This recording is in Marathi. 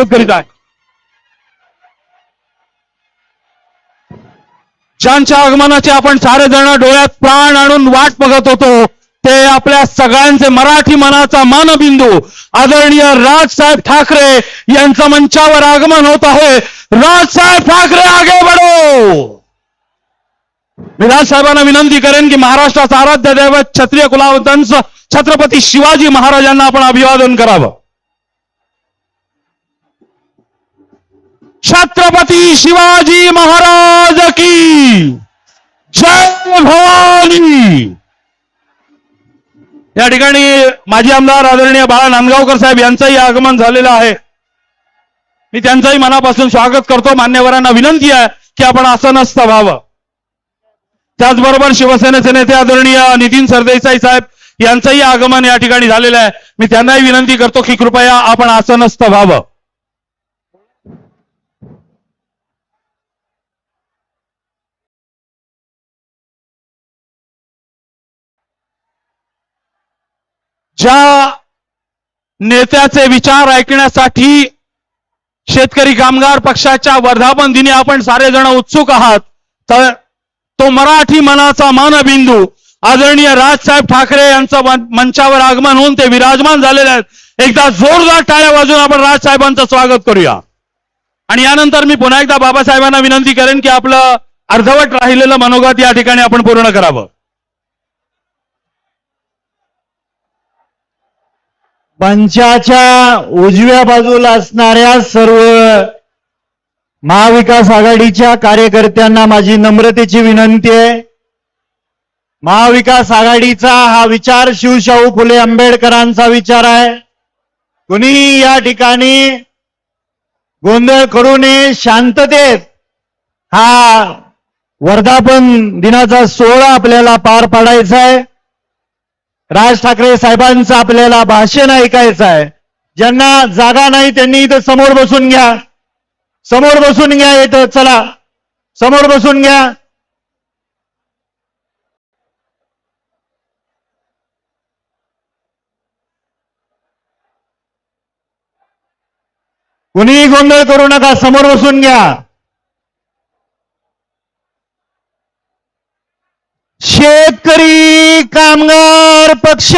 करीत आहे. ज्यांच्या आगमनाचे आपण सारे जण डोळ्यात प्राण आणून वाट बघत होतो ते आपल्या सगळ्यांचे मराठी मनाचा मानबिंदू आदरणीय राजसाहेब ठाकरे यांचं मंचावर आगमन होत आहे. राजसाहेब ठाकरे आगे बढो. मी राजसाहेबांना विनंती करेन की महाराष्ट्राचा आराध्य दैवत क्षत्रिय कुलावतंस छत्रपती शिवाजी महाराजांना आपण अभिवादन करावं. छत्रपती शिवाजी महाराज की जय भवानी. या ठिकाणी माजी आमदार आदरणीय बाळा नांदगावकर साहेब यांचंही आगमन झालेलं आहे. मी त्यांचंही मनापासून स्वागत करतो. मान्यवरांना विनंती आहे की आपण आसनस्थ व्हावं. त्याचबरोबर शिवसेनेचे नेते आदरणीय नितीन सरदेसाई साहेब यांचंही आगमन या ठिकाणी झालेलं आहे. मी त्यांनाही विनंती करतो की कृपया आपण आसनस्थ व्हावं. ज्या नेत्याचे विचार ऐकण्यासाठी शेतकरी कामगार पक्षाच्या वर्धापन दिनी आपण सारे जण उत्सुक आहात तर तो मराठी मनाचा मानबिंदू आदरणीय राजसाहेब ठाकरे यांचं मंचावर आगमन होऊन ते विराजमान झालेले आहेत. एकदा जोरदार टाळ्या वाजवून आपण राजसाहेबांचं स्वागत करूया. आणि यानंतर मी पुन्हा एकदा बाबासाहेबांना विनंती करेन की आपलं अर्धवट राहिलेलं मनोगत या ठिकाणी आपण पूर्ण करावं. मंचाच्या उजव्या बाजूला असणाऱ्या सर्व महाविकास आघाडीच्या कार्यकर्त्यांना माझी नम्रतेची विनंती आहे. महाविकास आघाडीचा हा विचार शिवशाहू फुले आंबेडकरांचा विचार आहे. कुणी या ठिकाणी गोंधळ करू नये. शांततेत हा वर्धापन दिनाचा सोहळा आपल्याला पार पाडायचा आहे. राज ठाकरे साहेबांचं आपल्याला भाषण ऐकायचं आहे. ज्यांना जागा नाही त्यांनी इथं समोर बसून घ्या. समोर बसून घ्या. इथं चला समोर बसून घ्या. कुणीही गोंधळ करू नका. समोर बसून घ्या. शेतकरी कामगार पक्ष